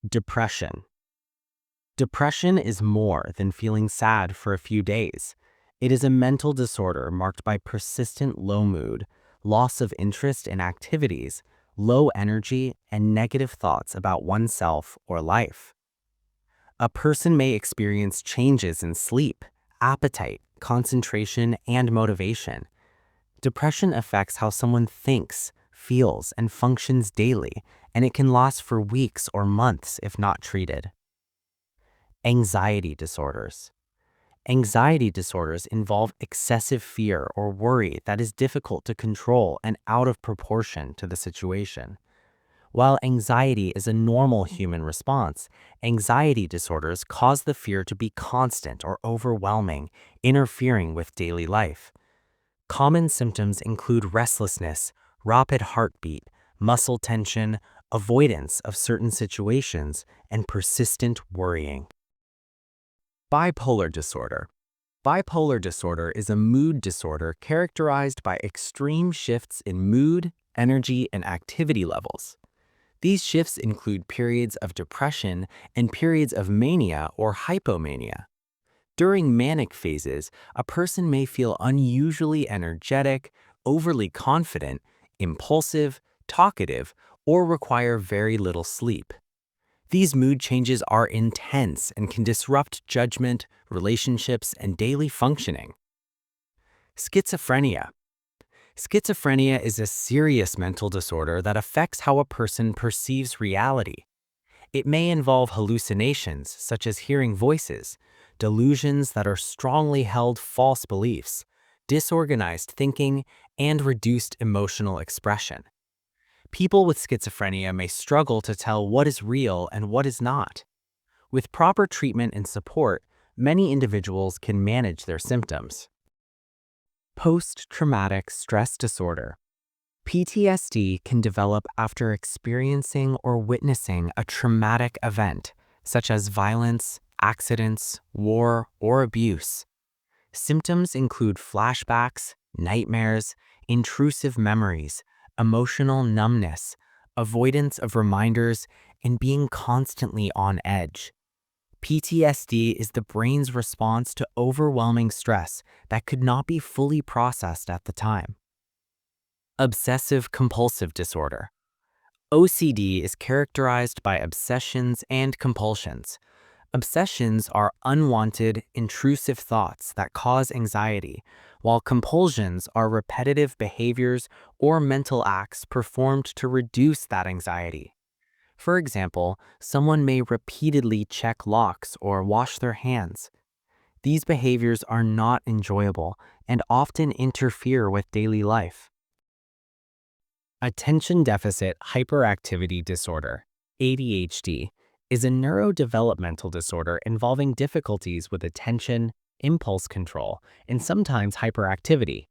Depression. Depression is more than feeling sad for a few days. It is a mental disorder marked by persistent low mood, loss of interest in activities, low energy, and negative thoughts about oneself or life. A person may experience changes in sleep, appetite, concentration, and motivation. Depression affects how someone thinks, feels, and functions daily, and it can last for weeks or months if not treated. Anxiety disorders. Anxiety disorders involve excessive fear or worry that is difficult to control and out of proportion to the situation. While anxiety is a normal human response, anxiety disorders cause the fear to be constant or overwhelming, interfering with daily life. Common symptoms include restlessness, rapid heartbeat, muscle tension, avoidance of certain situations, and persistent worrying. Bipolar disorder. Bipolar disorder is a mood disorder characterized by extreme shifts in mood, energy, and activity levels. These shifts include periods of depression and periods of mania or hypomania. During manic phases, a person may feel unusually energetic, overly confident, impulsive, talkative, or require very little sleep. These mood changes are intense and can disrupt judgment, relationships, and daily functioning. Schizophrenia. Schizophrenia is a serious mental disorder that affects how a person perceives reality. It may involve hallucinations, such as hearing voices, delusions that are strongly held false beliefs, disorganized thinking, and reduced emotional expression. People with schizophrenia may struggle to tell what is real and what is not. With proper treatment and support, many individuals can manage their symptoms. Post-traumatic stress disorder. PTSD can develop after experiencing or witnessing a traumatic event, such as violence, accidents, war, or abuse. Symptoms include flashbacks, nightmares, intrusive memories, emotional numbness, avoidance of reminders, and being constantly on edge. PTSD is the brain's response to overwhelming stress that could not be fully processed at the time. Obsessive-Compulsive Disorder. OCD is characterized by obsessions and compulsions. Obsessions are unwanted, intrusive thoughts that cause anxiety, while compulsions are repetitive behaviors or mental acts performed to reduce that anxiety. For example, someone may repeatedly check locks or wash their hands. These behaviors are not enjoyable and often interfere with daily life. Attention Deficit Hyperactivity Disorder, ADHD, is a neurodevelopmental disorder involving difficulties with attention, impulse control, and sometimes hyperactivity.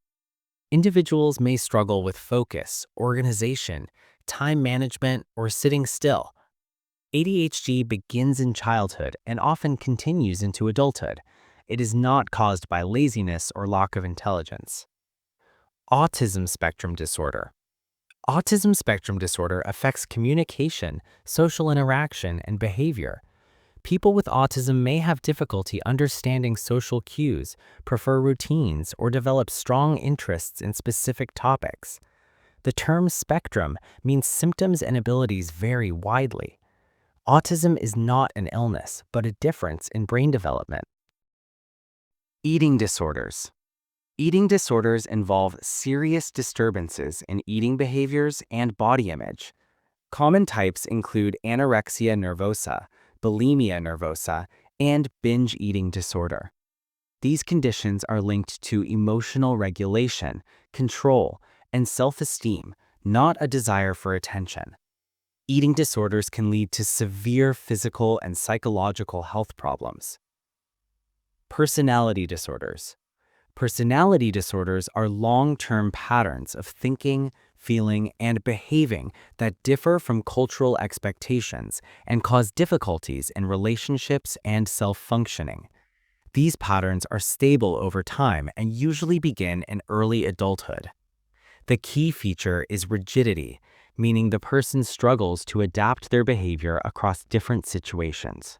Individuals may struggle with focus, organization, time management, or sitting still. ADHD begins in childhood and often continues into adulthood. It is not caused by laziness or lack of intelligence. Autism spectrum disorder. Autism spectrum disorder affects communication, social interaction, and behavior. People with autism may have difficulty understanding social cues, prefer routines, or develop strong interests in specific topics. The term spectrum means symptoms and abilities vary widely. Autism is not an illness, but a difference in brain development. Eating disorders. Eating disorders involve serious disturbances in eating behaviors and body image. Common types include anorexia nervosa, bulimia nervosa, and binge eating disorder. These conditions are linked to emotional regulation, control, and self-esteem, not a desire for attention. Eating disorders can lead to severe physical and psychological health problems. Personality disorders. Personality disorders are long-term patterns of thinking, feeling, and behaving that differ from cultural expectations and cause difficulties in relationships and self-functioning. These patterns are stable over time and usually begin in early adulthood. The key feature is rigidity, meaning the person struggles to adapt their behavior across different situations.